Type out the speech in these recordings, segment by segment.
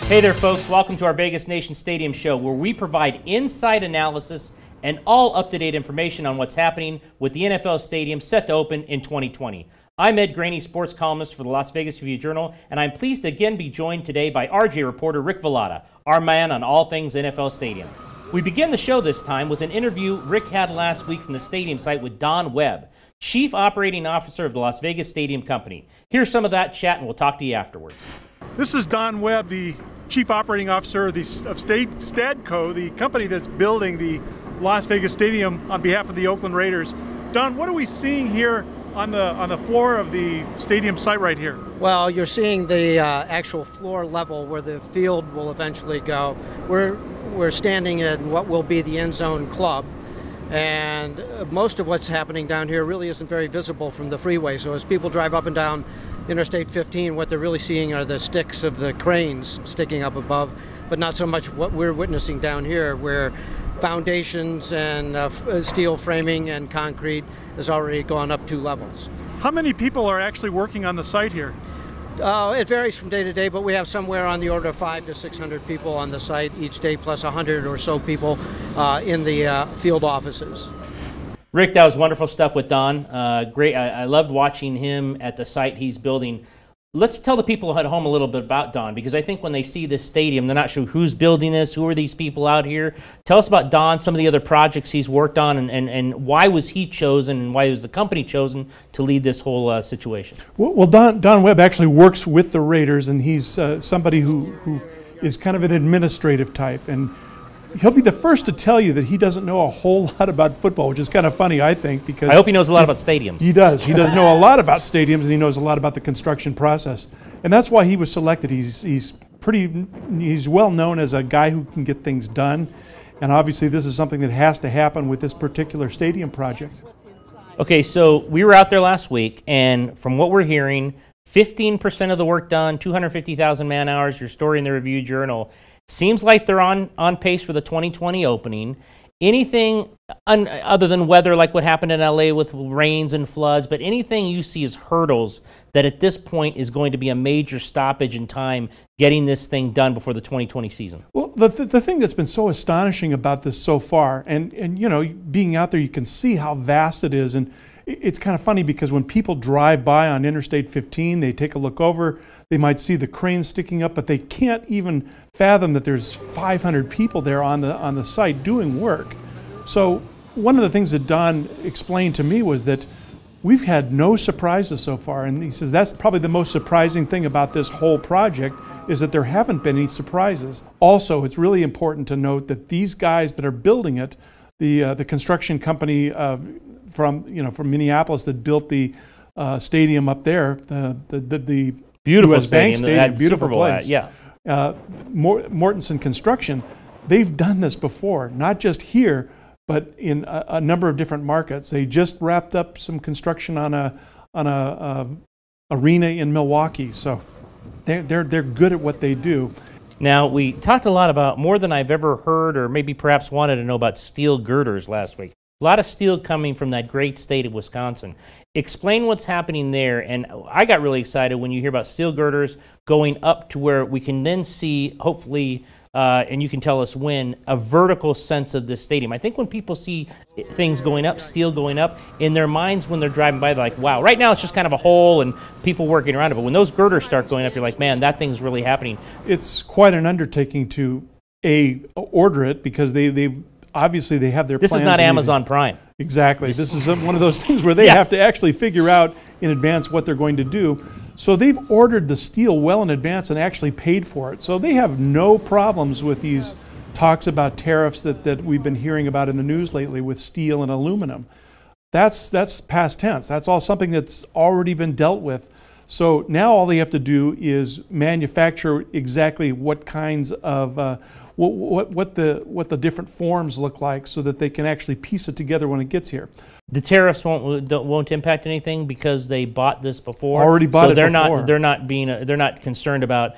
Hey there, folks. Welcome to our Vegas Nation Stadium show, where we provide inside analysis and all up-to-date information on what's happening with the NFL stadium set to open in 2020. I'm Ed Graney, sports columnist for the Las Vegas Review-Journal, and I'm pleased to again be joined today by RJ reporter Rick Velotta, our man on all things NFL Stadium. We begin the show this time with an interview Rick had last week from the stadium site with Don Webb, Chief Operating Officer of the Las Vegas Stadium Company. Here's some of that chat, and we'll talk to you afterwards. This is Don Webb, the Chief Operating Officer of Stadco, the company that's building the Las Vegas Stadium on behalf of the Oakland Raiders. Don, what are we seeing here on the floor of the stadium site right here? Well, you're seeing the actual floor level where the field will eventually go. We're standing in what will be the end zone club, and most of what's happening down here really isn't very visible from the freeway. So as people drive up and down Interstate 15, what they're really seeing are the sticks of the cranes sticking up above, but not so much what we're witnessing down here, where foundations and steel framing and concrete has already gone up 2 levels. How many people are actually working on the site here? It varies from day to day, but we have somewhere on the order of 500 to 600 people on the site each day, plus 100 or so people in the field offices. Rick, that was wonderful stuff with Don. Great. I loved watching him at the site he's building. Let's tell the people at home a little bit about Don, because I think when they see this stadium, they're not sure who's building this, who are these people out here. Tell us about Don, some of the other projects he's worked on, and why was he chosen, and why was the company chosen to lead this whole situation? Well, Don Webb actually works with the Raiders, and he's somebody who is kind of an administrative type. And he'll be the first to tell you that he doesn't know a whole lot about football, which is kind of funny, I think, because I hope he knows a lot about stadiums. He does. He does know a lot about stadiums, and he knows a lot about the construction process, and that's why he was selected. He's well known as a guy who can get things done, and obviously this is something that has to happen with this particular stadium project. Okay, so we were out there last week, and from what we're hearing, 15% of the work done, 250,000 man hours. Your story in the Review Journal. Seems like they're on pace for the 2020 opening. Anything other than weather, like what happened in LA with rains and floods, but anything you see as hurdles that at this point is going to be a major stoppage in time getting this thing done before the 2020 season? Well, the thing that's been so astonishing about this so far, and you know, being out there, you can see how vast it is, and it's kind of funny because when people drive by on Interstate 15, they take a look over, they might see the cranes sticking up, but they can't even fathom that there's 500 people there on the site doing work. So one of the things that Don explained to me was that we've had no surprises so far, and he says that's probably the most surprising thing about this whole project is that there haven't been any surprises. Also, it's really important to note that these guys that are building it, the construction company from Minneapolis that built the stadium up there, the beautiful US Bank Stadium, beautiful place. Yeah. Mortensen Construction, they've done this before, not just here, but in a number of different markets. They just wrapped up some construction on a arena in Milwaukee, so they're good at what they do. Now, we talked a lot about, more than I've ever heard or maybe perhaps wanted to know, about steel girders last week. A lot of steel coming from that great state of Wisconsin. Explain what's happening there. And I got really excited when you hear about steel girders going up to where we can then see, hopefully, and you can tell us when, a vertical sense of this stadium. I think when people see things going up, steel going up, in their minds when they're driving by, they're like, wow. Right now it's just kind of a hole and people working around it. But when those girders start going up, you're like, man, that thing's really happening. It's quite an undertaking to, order it, because they obviously they have their plans. This is not Amazon Prime. Exactly. This is one of those things where they have to actually figure out in advance what they're going to do. So they've ordered the steel well in advance and actually paid for it. So they have no problems with these talks about tariffs that we've been hearing about in the news lately with steel and aluminum. That's past tense. That's all something that's already been dealt with. So now all they have to do is manufacture exactly what kinds of what the different forms look like, so that they can actually piece it together when it gets here. The tariffs won't impact anything because they bought this before. Already bought it before. So they're not concerned about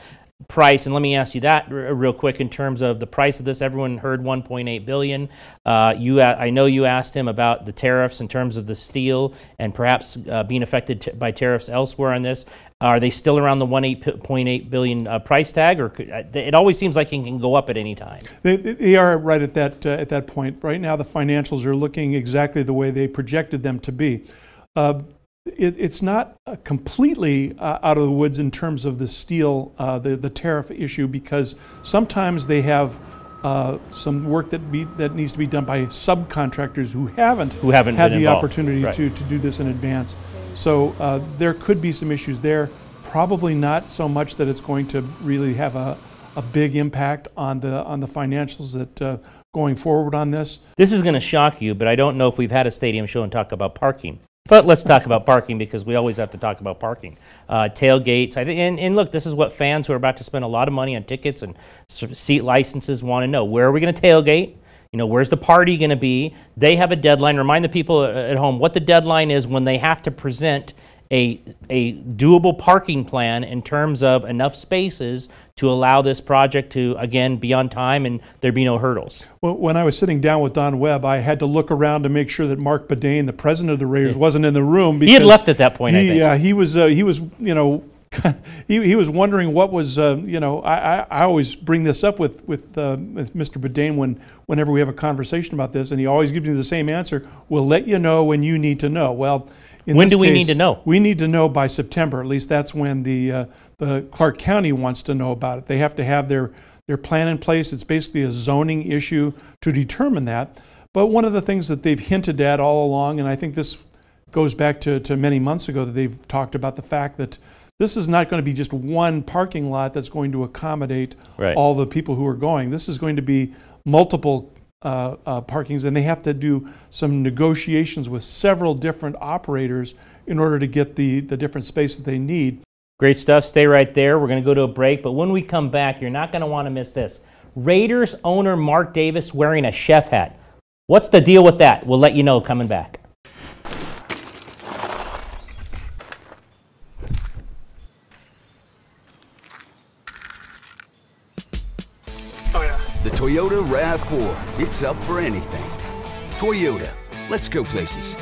price, and let me ask you that real quick in terms of the price of this. Everyone heard 1.8 billion. I know you asked him about the tariffs in terms of the steel and perhaps being affected by tariffs elsewhere on this. Are they still around the 1.8 billion price tag, or it always seems like it can go up at any time? They are right at that point. Right now, the financials are looking exactly the way they projected them to be. It's not completely out of the woods in terms of the steel, the tariff issue, because sometimes they have some work that needs to be done by subcontractors who haven't had the opportunity to do this in advance. So there could be some issues there. Probably not so much that it's going to really have a big impact on the financials that going forward on this. This is going to shock you, but I don't know if we've had a stadium show and talk about parking. But let's talk about parking, because we always have to talk about parking. Tailgates, I think, and look, this is what fans who are about to spend a lot of money on tickets and seat licenses want to know. Where are we going to tailgate? You know, where's the party going to be? They have a deadline. Remind the people at home what the deadline is when they have to present a doable parking plan in terms of enough spaces to allow this project to, again, be on time and there be no hurdles. Well, when I was sitting down with Don Webb, I had to look around to make sure that Mark Bedane, the president of the Raiders, wasn't in the room. He had left at that point, I think. Yeah, he was, you know, he was wondering what was, you know, I always bring this up with Mr. Bedane whenever we have a conversation about this, and he always gives me the same answer: we'll let you know when you need to know. Well, when do we need to know? We need to know by September. At least that's when the Clark County wants to know about it. They have to have their plan in place. It's basically a zoning issue to determine that. But one of the things that they've hinted at all along, and I think this goes back to many months ago, that they've talked about the fact that this is not going to be just one parking lot that's going to accommodate all the people who are going. This is going to be multiple parkings, and they have to do some negotiations with several different operators in order to get the different space that they need. Great stuff. Stay right there. We're going to go to a break, but when we come back, you're not going to want to miss this. Raiders owner Mark Davis wearing a chef hat. What's the deal with that? We'll let you know coming back. The Toyota RAV4, it's up for anything. Toyota, let's go places.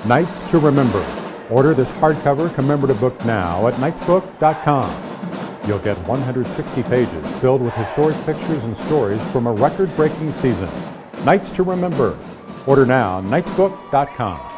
Nights to Remember. Order this hardcover commemorative book now at knightsbook.com. You'll get 160 pages filled with historic pictures and stories from a record-breaking season. Nights to Remember. Order now, knightsbook.com.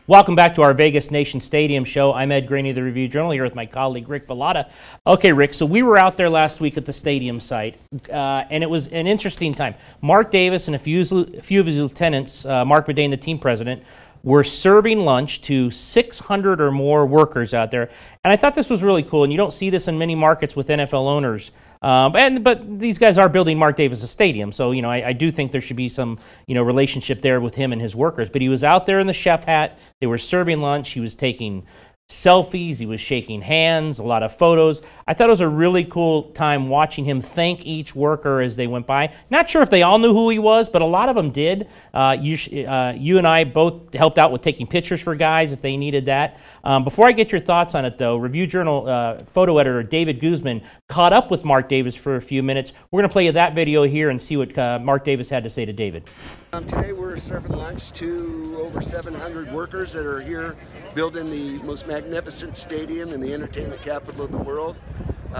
Welcome back to our Vegas Nation Stadium show. I'm Ed Graney of the Review Journal, here with my colleague Rick Velotta. Okay, Rick, so we were out there last week at the stadium site, and it was an interesting time. Mark Davis and a few of his lieutenants, Mark Bedane, the team president, were serving lunch to 600 or more workers out there. And I thought this was really cool, and you don't see this in many markets with NFL owners. But these guys are building Mark Davis a stadium, so you know I do think there should be some relationship there with him and his workers. But he was out there in the chef hat. They were serving lunch. He was taking selfies. He was shaking hands. A lot of photos. I thought it was a really cool time watching him thank each worker as they went by. Not sure if they all knew who he was, but a lot of them did. You and I both helped out with taking pictures for guys if they needed that. Before I get your thoughts on it, though, Review Journal photo editor David Guzman caught up with Mark Davis for a few minutes. We're going to play you that video here and see what Mark Davis had to say to David. Today we're serving lunch to over 700 workers that are here building the most magnificent stadium in the entertainment capital of the world.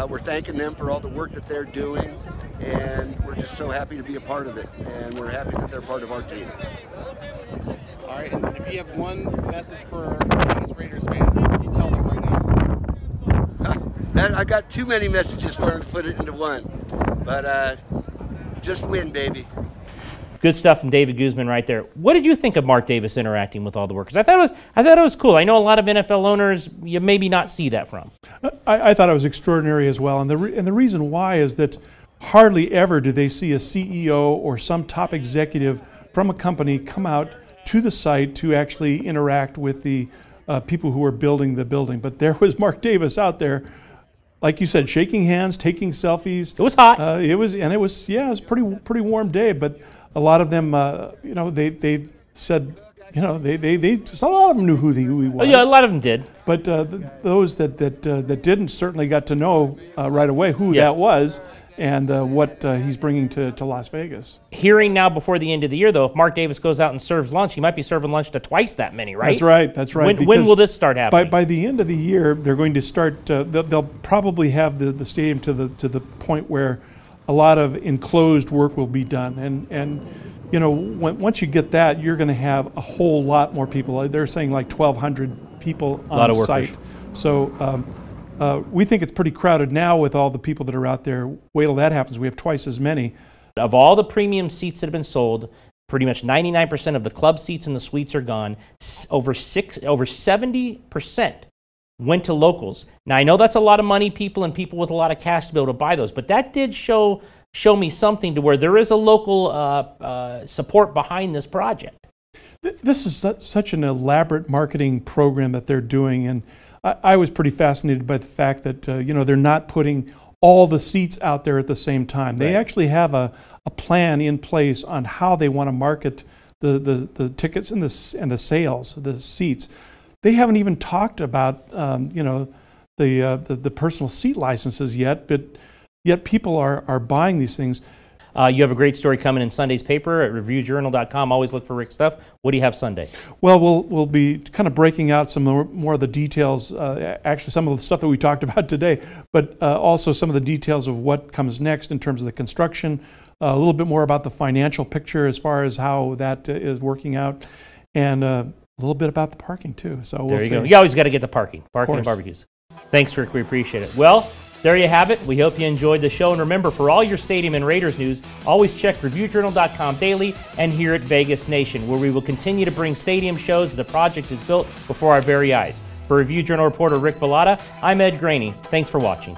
We're thanking them for all the work that they're doing, and we're just so happy to be a part of it, and we're happy that they're part of our team. All right, and if you have one message for Vegas Raiders fans, what would you tell them right now? I got too many messages for them to put it into one, but just win, baby. Good stuff from David Guzman right there. What did you think of Mark Davis interacting with all the workers? I thought it was cool. I know a lot of NFL owners you maybe not see that from. I thought it was extraordinary as well, and the reason why is that hardly ever do they see a CEO or some top executive from a company come out to the site to actually interact with the people who are building the building. But there was Mark Davis out there, like you said, shaking hands, taking selfies. It was hot. It was pretty warm day, but a lot of them, they said you know, a lot of them knew who he was. Oh, yeah, a lot of them did. But those that didn't certainly got to know right away who that was and what he's bringing to Las Vegas. Hearing now before the end of the year, though, if Mark Davis goes out and serves lunch, he might be serving lunch to twice that many, right? That's right. That's right. When will this start happening? By the end of the year, they're going to start. They'll probably have the stadium to the point where a lot of enclosed work will be done, and you know, once you get that, you're going to have a whole lot more people. They're saying like 1,200 people on site. So we think it's pretty crowded now with all the people that are out there. Wait till that happens. We have twice as many. Of all the premium seats that have been sold, pretty much 99% of the club seats and the suites are gone. Over 70% went to locals. Now, I know that's a lot of money, people, and people with a lot of cash to be able to buy those, but that did show me something to where there is a local support behind this project. This is such an elaborate marketing program that they're doing, and I was pretty fascinated by the fact that you know, they're not putting all the seats out there at the same time. They actually have a plan in place on how they want to market the tickets and the sales, the seats. They haven't even talked about you know, the personal seat licenses yet, but yet people are buying these things. You have a great story coming in Sunday's paper at reviewjournal.com. Always look for Rick's stuff. What do you have Sunday? Well, we'll be kind of breaking out some more of the details, actually some of the stuff that we talked about today, but also some of the details of what comes next in terms of the construction, a little bit more about the financial picture as far as how that is working out, and a little bit about the parking too. So there you go. You always got to get the parking and barbecues. Thanks, Rick. We appreciate it. Well, there you have it. We hope you enjoyed the show. And remember, for all your Stadium and Raiders news, always check reviewjournal.com daily and here at Vegas Nation, where we will continue to bring stadium shows as the project is built before our very eyes. For Review Journal reporter Rick Velotta, I'm Ed Graney. Thanks for watching.